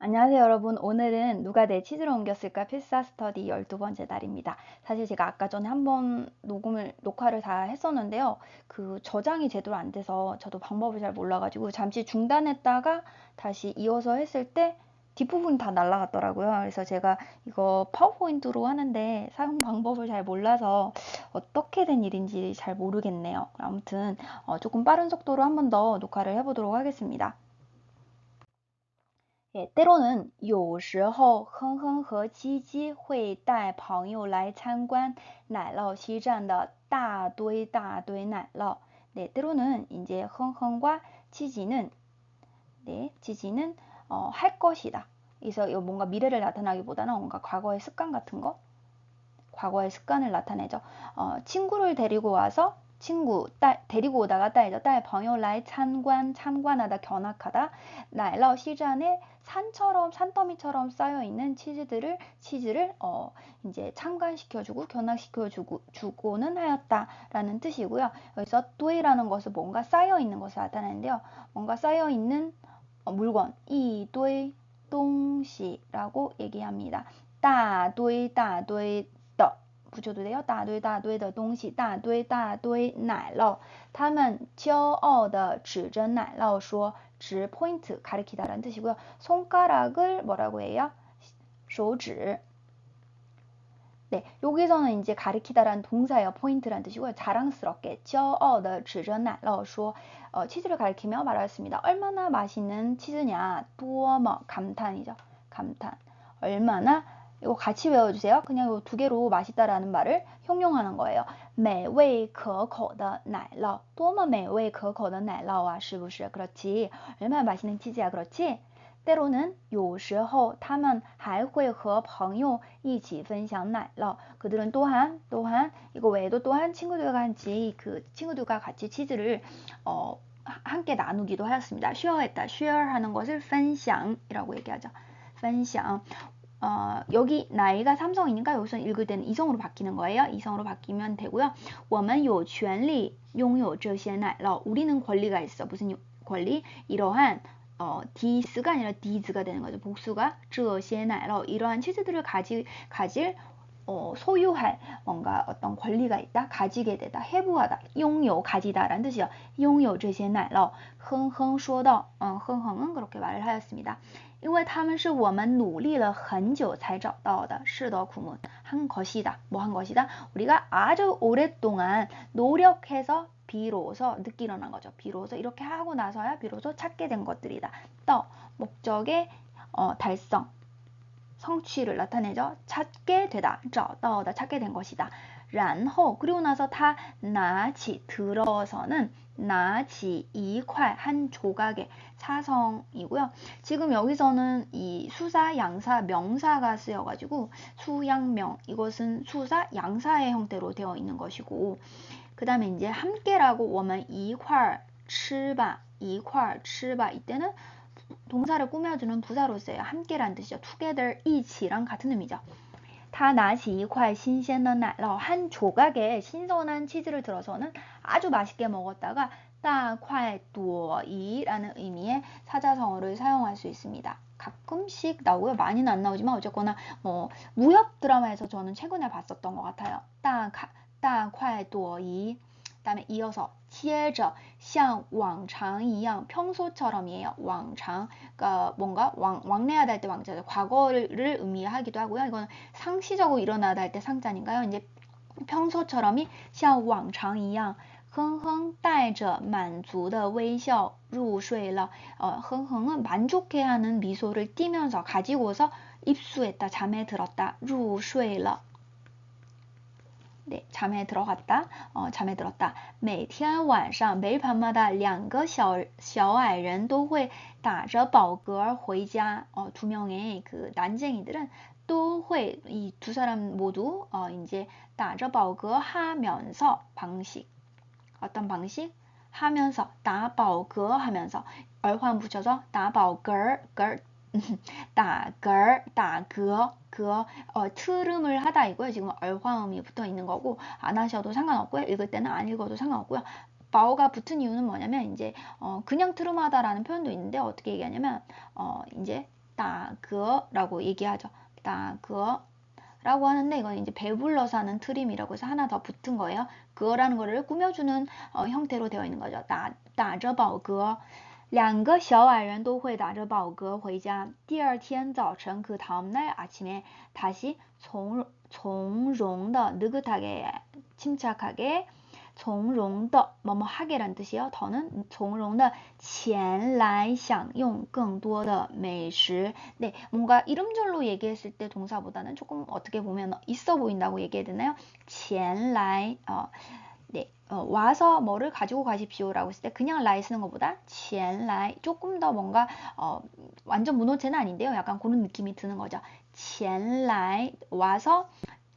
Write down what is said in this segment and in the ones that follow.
안녕하세요, 여러분. 오늘은 누가 내 치즈를 옮겼을까 필사 스터디 12번째 날입니다. 사실 제가 아까 전에 한번 녹화를 다 했었는데요. 그 저장이 제대로 안 돼서 저도 방법을 잘 몰라가지고 잠시 중단했다가 다시 이어서 했을 때 뒷부분이 다 날라갔더라고요. 그래서 제가 이거 파워포인트로 하는데 사용 방법을 잘 몰라서 어떻게 된 일인지 잘 모르겠네요. 아무튼 조금 빠른 속도로 한 번 더 녹화를 해보도록 하겠습니다. 예, 때로는 有时候哼哼和七七会带朋友来参观奶酪西站的大堆大堆奶酪. 네, 때로는 이제 흥흥과 지지는 네, 지지는 할 것이다. 그래서 이거 뭔가 미래를 나타나기보다는 뭔가 과거의 습관 같은 거, 과거의 습관을 나타내죠. 친구를 데리고 와서 데리고 오다가 딸朋友来 참관하다 견학하다 날러 시잔에 산더미처럼 쌓여 있는 치즈를 이제 참관시켜주고 견학시켜주고는 하였다라는 뜻이고요. 여기서 또이라는 것은 뭔가 쌓여 있는 것을 나타내는데요. 뭔가 쌓여 있는 물건 이堆 东西라고 얘기합니다. 大堆大堆 붙여도 돼요. 大堆大堆的东西,大堆大堆奶酪。他们骄傲地指着奶酪说，指 포인트 가리키다라는 뜻이고요. 손가락을 뭐라고 해요? 手指. 네, 여기서는 이제 가리키다라는 동사예요. 포인트라는 뜻이고요. 자랑스럽게 骄傲地指着奶酪说 치즈를 가리키며 말하였습니다. 얼마나 맛있는 치즈냐. 多么 감탄이죠. 감탄. 얼마나 이거 같이 외워주세요. 그냥 이 두 개로 맛있다라는 말을 형용하는 거예요. 美味可口的奶酪.多么美味可口的奶酪啊,是不是? 그렇지. 얼마나 맛있는 치즈야, 그렇지? 때로는 有时候他们还会和朋友一起分享奶酪. 그들은 또한 이거 외에도 또한 친구들과 같이 치즈를 함께 나누기도 하였습니다. share했다. share하는 것을 分享이라고 얘기하죠. 分享. 여기 나이가 삼성이니까 여기서 읽을 때는 이성으로 바뀌는 거예요. 이성으로 바뀌면 되고요. 我们有权利拥有这些奶酪. 우리는 권리가 있어. 무슨 권리? 이러한 디스가 아니라 디즈가 되는 거죠. 복수가 这些奶酪. 이러한 치즈들을 가질 소유할 뭔가 어떤 권리가 있다. 가지게 되다. 해부하다. 拥有 가지다라는 뜻이요. 拥有这些奶酪. 흥흥 说到 흥흥은 그렇게 말을 하였습니다. 因为他们是我们努力了很久才找到的。是的，苦们한 것이다. 뭐 한 것이다? 우리가 아주 오랫동안 노력해서 비로소 늦게 일어난 거죠. 비로소 이렇게 하고 나서야 비로소 찾게 된 것들이다. 또 목적의 달성, 성취를 나타내죠. 찾게 되다. 找到的 찾게 된 것이다. 然后 그리고 나서 다 나치 들어서는 나치 2块 한 조각의 사성이고요. 지금 여기서는 이 수사, 양사, 명사가 쓰여가지고 수양명 이것은 수사, 양사의 형태로 되어 있는 것이고 그 다음에 이제 함께라고 我们 2块 吃吧 2块 吃吧 이때는 동사를 꾸며주는 부사로 써요. 함께란 뜻이죠. together, 一起랑 같은 의미죠. 他拿起一块新鲜的奶酪 한 조각의 신선한 치즈를 들어서는 아주 맛있게 먹었다가 大块朵颐라는 의미의 사자성어를 사용할 수 있습니다. 가끔씩 나오고요. 많이는 안 나오지만 어쨌거나 무협 드라마에서 저는 최근에 봤었던 것 같아요. 大块朵颐 그다음에 이어서 接着 像往常一样 평소처럼이에요. 往常 그러니까 뭔가 왕래하다 할 때 왕자죠. 과거를 의미하기도 하고요. 이건 상시적으로 일어나다 할 때 상자니까요. 이제 평소처럼이 像往常一样哼哼带着满足的微笑入睡了. 흥흥은 만족해하는 미소를 띠면서 가지고서 입수했다, 잠에 들었다, 入睡了. 네, 잠에 들어갔다, 잠에 들었다. 每天晚上 매일 밤마다 两个小矮人都会打着饱嗝回家. 두 명의 그 난쟁이들은 都会 이 두 사람 모두 이제 打着饱嗝 하면서 방식. 어떤 방식? 하면서 打饱嗝 하면서 얼환 붙여서 打饱嗝 打嗝 트름을 하다 이고요. 지금 얼화음이 붙어 있는 거고 안 하셔도 상관없고요. 읽을 때는 안 읽어도 상관없고요. 바오가 붙은 이유는 뭐냐면 이제 그냥 트름하다라는 표현도 있는데 어떻게 얘기하냐면 이제 따거라고 얘기하죠. 따거 라고 하는데 이건 이제 배불러서 하는 트림이라고 해서 하나 더 붙은 거예요. 그거라는 거를 꾸며주는 형태로 되어 있는 거죠. 打着饱嗝 两个小矮人都会打着饱嗝回家。第二天早晨그 다음날 아침에 다시从容的 느긋하게 침착하게 从容的 뭐뭐 하게란 뜻이에요. 더는 从容的前来享用更多的美食. 네, 뭔가 이름절로 얘기했을 때 동사보다는 조금 어떻게 보면 있어 보인다고 얘기해야 되나요? 前来 네, 와서 뭐를 가지고 가십시오라고 했을 때 그냥 라이 쓰는 것보다 前来 조금 더 뭔가 완전 문어체는 아닌데요. 약간 그런 느낌이 드는 거죠. 前来 와서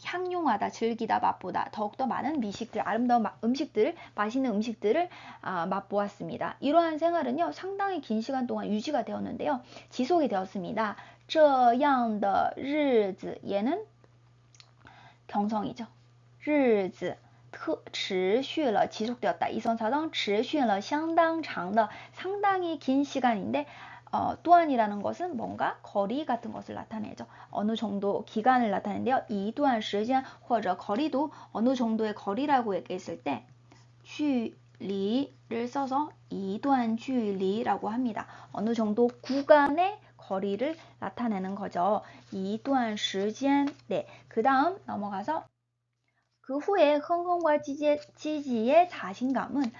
향용하다, 즐기다, 맛보다 더욱더 많은 미식들, 아름다운 음식들을, 맛있는 음식들을 맛보았습니다. 이러한 생활은요, 상당히 긴 시간 동안 유지가 되었는데요. 지속이 되었습니다. 这样的日子 얘는 경성이죠. 日子持续了 지속되었다. 이선사성 持续了 相当长的 상당히 긴 시간인데 또한이라는 것은 뭔가 거리 같은 것을 나타내죠. 어느 정도 기간을 나타내는데요. 一段时间 或者 거리도 어느 정도의 거리라고 얘기했을 때 距离를 써서 一段距离라고 합니다. 어느 정도 구간의 거리를 나타내는 거죠. 一段时间 네, 그 다음 넘어가서 그 후에 흥흥과 지지의 자신감은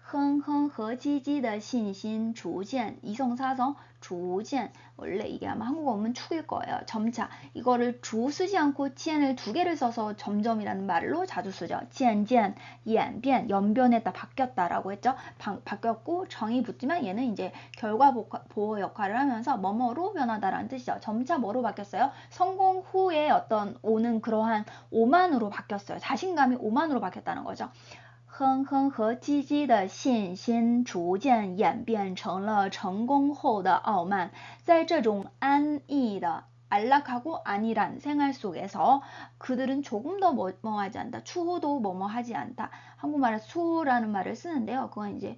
哼哼和唧唧的信心逐渐 이성사성 逐渐 원래 이게 아마 한국어 오면 축일 거예요. 점차 이거를 주 쓰지 않고 渐을 두 개를 써서 점점이라는 말로 자주 쓰죠. 渐渐 演变 연변했다 바뀌었다라고 했죠. 바뀌었고 정이 붙지만 얘는 이제 결과 보호 역할을 하면서 뭐뭐로 변하다라는 뜻이죠. 점차 뭐로 바뀌었어요? 성공 후에 어떤 오는 그러한 오만으로 바뀌었어요. 자신감이 오만으로 바뀌었다는 거죠. 哼哼和唧唧的信心逐渐演变成了成功后的傲慢。在这种安逸的 안락하고 안일한 생활 속에서 그들은 조금 더 뭐하지 않다. 추호도 뭐뭐하지 않다. 한국말에서 추호라는 말을 쓰는데요. 그건 이제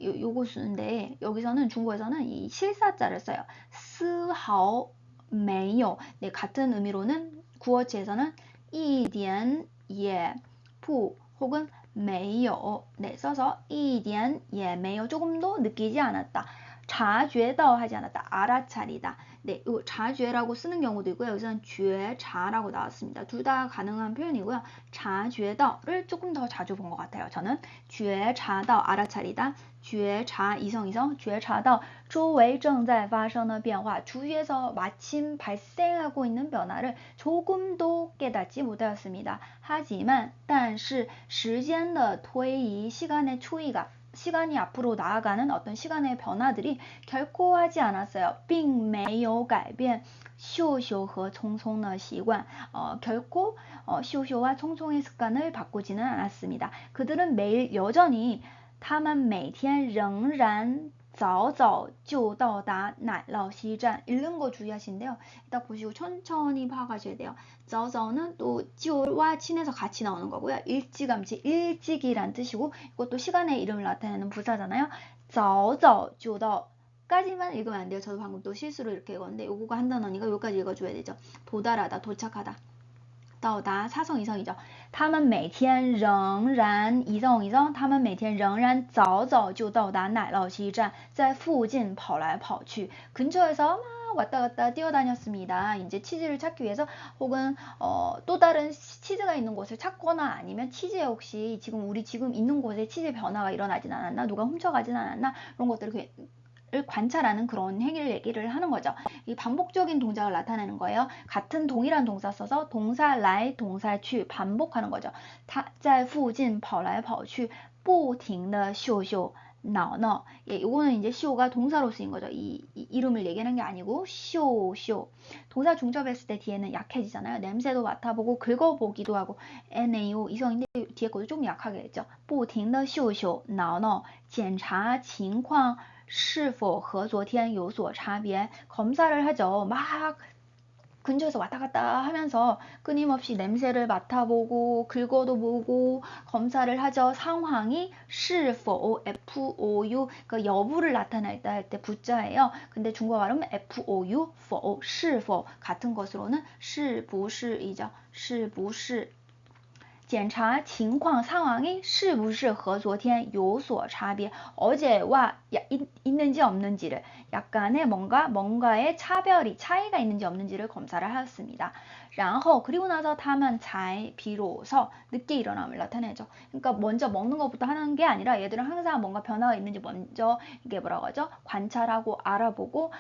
요거 쓰는데 여기서는 중국에서는 이 실사자를 써요. 스하오 메요. 네, 같은 의미로는 구어체에서는 一点也不 혹은 没有 네, 써서 一点也没有 조금도 느끼지 않았다. 察觉到 하지 않았다. 알아차리다. 네, 이察觉라고 쓰는 경우도 있고요. 여기서는 觉察라고 나왔습니다. 둘 다 가능한 표현이고요. 察觉到를 조금 더 자주 본 것 같아요. 저는 觉察到 알아차리다. 觉察 이성 觉察到周围正在发生的变化 주위에서 마침 발생하고 있는 변화를 조금도 깨닫지 못하였습니다. 하지만 但是时间的推移 시간의 추이가 시간이 앞으로 나아가는 어떤 시간의 변화들이 결코 하지 않았어요. 并没有改变秀秀和匆匆的习惯 결코 쇼쇼와匆匆의 습관을 바꾸지는 않았습니다. 그들은 매일 여전히 他们每天仍然早早就到达奶酪西站 읽는 거 주의하신대요. 딱 보시고 천천히 파악하셔야 돼요. 早早는 또 지오와 친해서 같이 나오는 거고요. 일찌감치 일찍이란 뜻이고 이것도 시간의 이름을 나타내는 부사잖아요. 早早就到 까지만 읽으면 안 돼요. 저도 방금 또 실수로 이렇게 읽었는데 요거가 한 단어니까 여기까지 읽어줘야 되죠. 도달하다, 도착하다. 到达 사성 이성이죠. 他们每天仍然 이성 他们每天仍然早早就到达奶酪西站在附近跑来跑去 근처에서 막 왔다 갔다 뛰어다녔습니다. 이제 치즈를 찾기 위해서 혹은 또 다른 치즈가 있는 곳을 찾거나 아니면 치즈에 혹시 우리 지금 있는 곳에 치즈 변화가 일어나진 않았나 누가 훔쳐가진 않았나 이런 것들을 관찰하는 그런 행위를 얘기를 하는 거죠. 이 반복적인 동작을 나타내는 거예요. 같은 동일한 동사 써서 동사来, 동사去 반복하는 거죠. 在附近跑来跑去不停的秀秀闹闹 예, 이거는 이제 쇼가 동사로 쓰인 거죠. 이 이름을 얘기하는 게 아니고 쇼 동사 중첩했을 때 뒤에는 약해지잖아요. 냄새도 맡아보고 긁어보기도 하고 NAO 이성인데 뒤에 것도 좀 약하게 했죠. 不停的秀秀闹闹检查情况是否和昨天有所差别 검사를 하죠. 막 근처에서 왔다 갔다 하면서 끊임없이 냄새를 맡아보고 긁어도 보고 검사를 하죠. 상황이 是否 FOU 그 여부를 나타낼 때 부자예요. 근데 중국어 발음은 FOU 否 是否 같은 것으로는 是不是이죠. 是不是检查情况 상황이 是不是和昨天有所差别 어제와 있는지 없는지를 약간의 뭔가의 차이가 있는지 없는지를 검사를 하였습니다. 然后 그리고 나서 他们才 비로소 늦게 일어남을 나타내죠. 그러니까 먼저 먹는 것부터 하는 게 아니라 얘들은 항상 뭔가 변화가 있는지 먼저 이게 뭐라고 하죠? 관찰하고 알아보고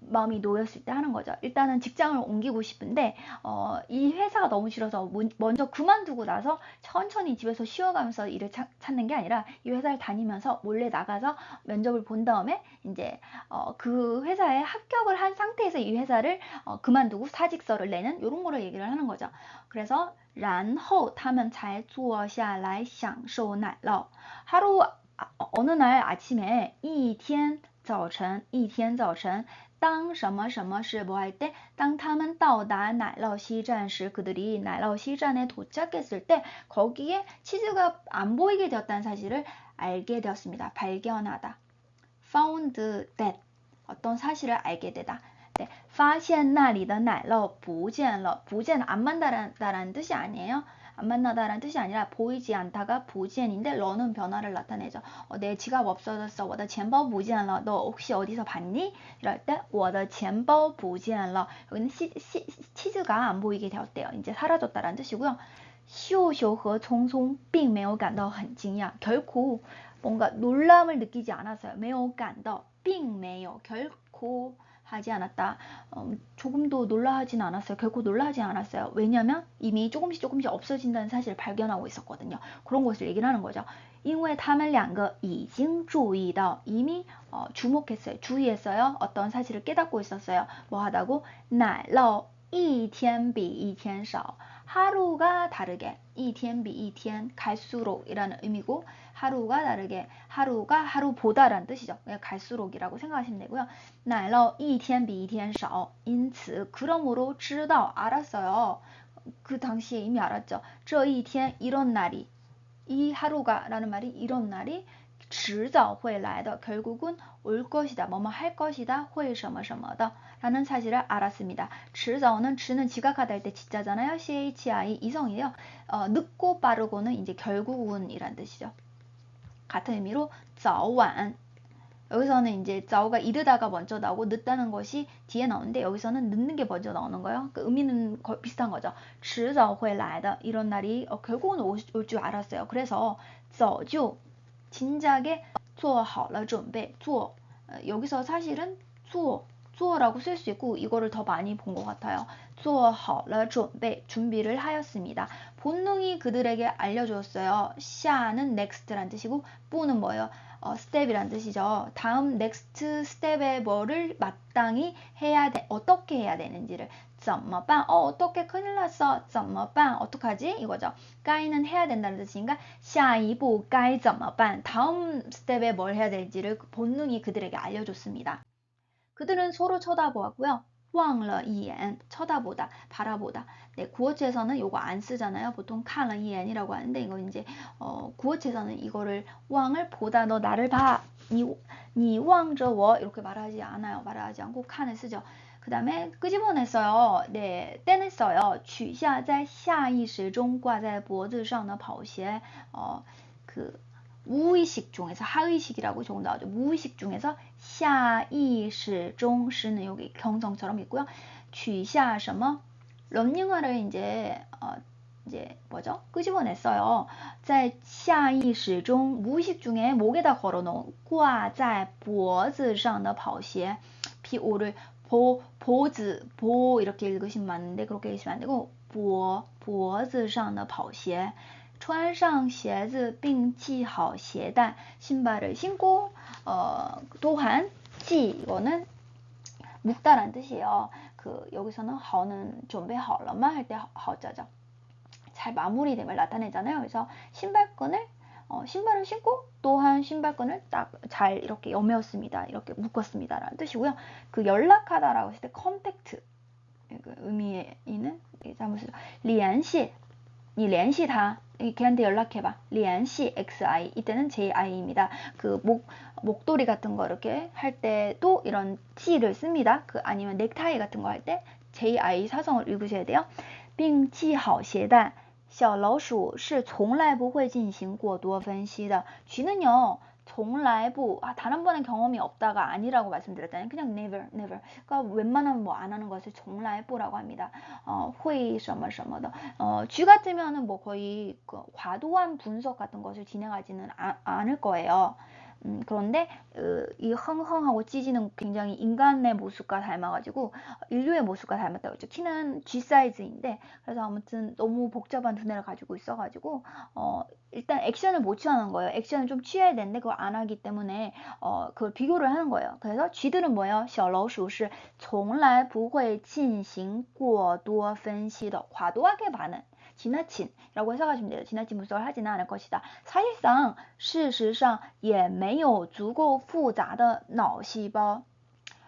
마음이 놓였을 때 하는 거죠. 일단은 직장을 옮기고 싶은데 이 회사가 너무 싫어서 먼저 그만두고 나서 천천히 집에서 쉬어가면서 일을 찾는 게 아니라 이 회사를 다니면서 몰래 나가서 면접을 본 다음에 이제 그 회사에 합격을 한 상태에서 이 회사를 그만두고 사직서를 내는 이런 거를 얘기를 하는 거죠. 그래서 然后他们才坐下来享受奶酪 하루 어느 날 아침에 一天早晨当什么什么是뭐 할 때当他们到达奶酪西站时 그들이奶酪西站에 도착했을 때 거기에 치즈가 안 보이게 되었다는 사실을 알게 되었습니다. 발견하다. found that 어떤 사실을 알게 되다. 네, 发现那里的奶酪不见了. 不见안 만나다라는 뜻이 아니에요. 안 만나다라는 뜻이 아니라 보이지 않다가 不见인데 러는 변화를 나타내죠. 내 지갑 없어졌어. 我的钱包不见了. 너 혹시 어디서 봤니? 이럴 때 我的钱包不见了. 여기는 치즈가 안 보이게 되었대요. 이제 사라졌다라는 뜻이고요. 秀秀和聪聪并没有感到很惊讶. 결코 뭔가 놀람을 느끼지 않았어요. 没有感到并没有 결코 하지 않았다. 조금도 놀라하진 않았어요. 결코 놀라하지 않았어요. 왜냐면 이미 조금씩 없어진다는 사실을 발견하고 있었거든요. 그런 것을 얘기를 하는 거죠. 因为他们两个已经注意到 이미 주목했어요. 주의했어요. 어떤 사실을 깨닫고 있었어요. 뭐 하다고? 奶酪一天比一天少. 하루가 다르게 一天比一天 갈수록이라는 의미고 하루가 다르게 하루가 하루보다라는 뜻이죠. 갈수록이라고 생각하시면 되고요. 奶酪一天比一天少. 因此 그러므로 知道 알았어요. 그 당시에 이미 알았죠. 这一天 이런 날이 이 하루가 라는 말이 이런 날이 迟早会来的 결국은 올 것이다. 뭐뭐 할 것이다. 会什么什么的 라는 사실을 알았습니다. 迟早는 迟는 지각하다 할 때 지자잖아요. CHI 이성이에요. 늦고 빠르고는 이제 결국은 이란 뜻이죠. 같은 의미로 早晚 여기서는 이제 早가 이르다가 먼저 나오고 늦다는 것이 뒤에 나오는데 여기서는 늦는 게 먼저 나오는 거예요. 그 의미는 비슷한 거죠. 迟早会来的 이런 날이 결국은 올 줄 알았어요. 그래서 早就 진작에 做好了准备 做 여기서 사실은 做라고 쓸 수 있고 이거를 더 많이 본 것 같아요. 做好了准备 준비를 하였습니다. 본능이 그들에게 알려주었어요. 下는 next란 뜻이고 不는 뭐예요? step이란 뜻이죠. 다음 next step에 뭐를 마땅히 해야 돼, 어떻게 해야 되는지를 怎么办? 어떻게 큰일 났어? 怎么办? 어떡하지? 이거죠. 该는 해야 된다는 뜻이니까 下一步该怎么办? 다음 스텝에 뭘 해야 될지를 본능이 그들에게 알려줬습니다. 그들은 서로 쳐다보았고요. 望了一眼 쳐다보다, 바라보다. 네, 구어체에서는 이거 안 쓰잖아요. 보통 看了一眼이라고 하는데 이거 이제 구어체에서는 이거를 望을 보다, 너 나를 봐. 你望着我 이렇게 말하지 않아요. 말하지 않고 看을 쓰죠. 그 다음에 끄집어냈어요. 네, 떼냈어요. 取下在下意识中挂在脖子上的跑鞋. 그 무의식 중에서 하의식이라고 조금 나오죠. 무의식 중에서 下意识中 시는 여기 경성처럼 있고요. 取下什么 런닝화를 이제 뭐죠? 끄집어냈어요. 在下意识中 무의식 중에 목에다 걸어놓은 挂在脖子上的跑鞋 비오를 보즈 이렇게 읽으시면 맞는데 그렇게 읽으시면 안 되고 脖子上的跑鞋穿上鞋子并系好鞋带 신발을 신고 또한 系 이거는 묶다라는 뜻이에요. 여기서는 好는 준비하려면 할 때 好자죠. 잘 마무리됨을 나타내잖아요. 그래서 신발을 신고 또한 신발끈을 딱 잘 이렇게 여매었습니다. 이렇게 묶었습니다. 라는 뜻이고요. 그 연락하다라고 했을 때 컨택트 그 의미에 있는 사무실 联系 니 联系他 걔한테 연락해봐. 联系 xi 이때는 ji입니다. 그 목도리 같은 거 이렇게 할 때도 이런 t를 씁니다. 그 아니면 넥타이 같은 거 할 때 ji 사성을 읽으셔야 돼요. 并系好鞋带小老鼠是从来不会进行过多分析的. 쥐는요, 从来不, 단 한 번의 경험이 없다가 아니라고 말씀드렸잖아요. 그냥 never. 그러니까 웬만하면 뭐 안 하는 것을 从来不라고 합니다. 会什么什么的. 쥐 같으면은 뭐 거의 그 과도한 분석 같은 것을 진행하지는 않을 거예요. 그런데 이 흥흥하고 찌지는 굉장히 인간의 모습과 닮아가지고 인류의 모습과 닮았다고 했죠. 키는 G 사이즈인데 그래서 아무튼 너무 복잡한 두뇌를 가지고 있어가지고 일단 액션을 못 취하는 거예요. 액션을 좀 취해야 되는데 그걸 안 하기 때문에 그걸 비교를 하는 거예요. 그래서 쥐들은 뭐예요? 小老鼠是从来不会进行过多分析的 과도하게 반응. 지나친이라고 해석하시면 돼요. 지나친 분석을 하지는 않을 것이다. 사실상, 事实上也没有足够复杂的脑细胞.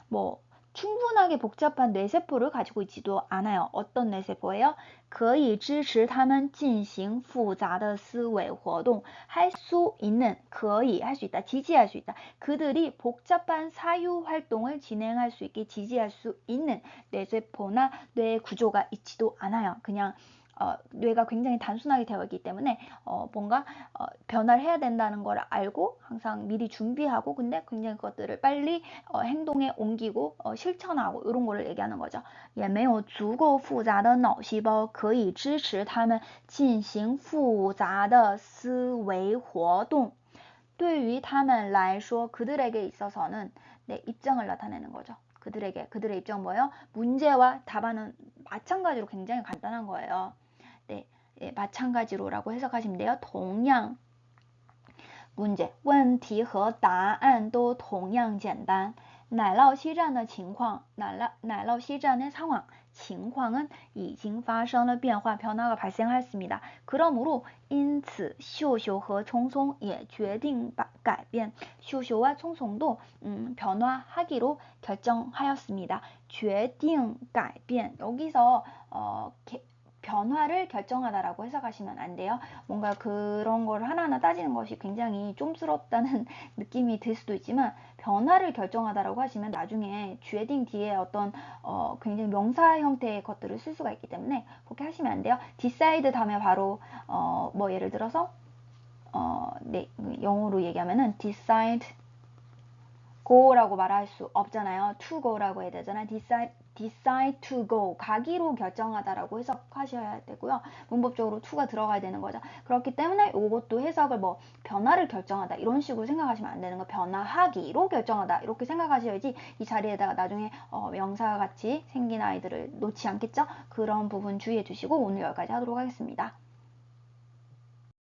뭐 충분하게 복잡한 뇌세포를 가지고 있지도 않아요. 어떤 뇌세포예요? 可以支持他们进行复杂的思维活动. 할 수 있는, 可以, 할 수 있다, 지지할 수 있다. 그들이 복잡한 사유 활동을 진행할 수 있게 지지할 수 있는 뇌세포나 뇌 구조가 있지도 않아요. 그냥 뇌가 굉장히 단순하게 되어 있기 때문에 뭔가 변화를 해야 된다는 걸 알고 항상 미리 준비하고 근데 굉장히 그것들을 빨리 행동에 옮기고 실천하고 이런 거를 얘기하는 거죠. 也没有足够复杂的脑细胞可以支持他们进行复杂的思维活动. 对于他们来说, 그들에게 있어서는 네, 입장을 나타내는 거죠. 그들의 입장은 뭐예요? 문제와 답안은 마찬가지로 굉장히 간단한 거예요. 네, 마찬가지로라고 해석하시면 돼요. 同样 문제, 问题和答案都同样简单. 奶酪西站的情况, 奶酪西站의 상황, 情况은 已经发生了变化, 변화가 발생하였습니다. 그러므로 因此秀秀和聪聪也决定改变. 쇼쇼와 총총도 변화하기로 결정하였습니다. 决定改变. 여기서 변화를 결정하다라고 해석하시면 안 돼요. 뭔가 그런 걸 하나하나 따지는 것이 굉장히 좀스럽다는 느낌이 들 수도 있지만 변화를 결정하다라고 하시면 나중에 决定 뒤에 어떤 굉장히 명사 형태의 것들을 쓸 수가 있기 때문에 그렇게 하시면 안 돼요. decide 다음에 바로 뭐 예를 들어서 네, 영어로 얘기하면은 decide go라고 말할 수 없잖아요. to go라고 해야 되잖아요. decide to go, 가기로 결정하다라고 해석하셔야 되고요. 문법적으로 to가 들어가야 되는 거죠. 그렇기 때문에 이것도 해석을 뭐 변화를 결정하다 이런 식으로 생각하시면 안 되는 거. 변화하기로 결정하다 이렇게 생각하셔야지 이 자리에다가 나중에 명사같이 생긴 아이들을 놓지 않겠죠? 그런 부분 주의해 주시고 오늘 여기까지 하도록 하겠습니다.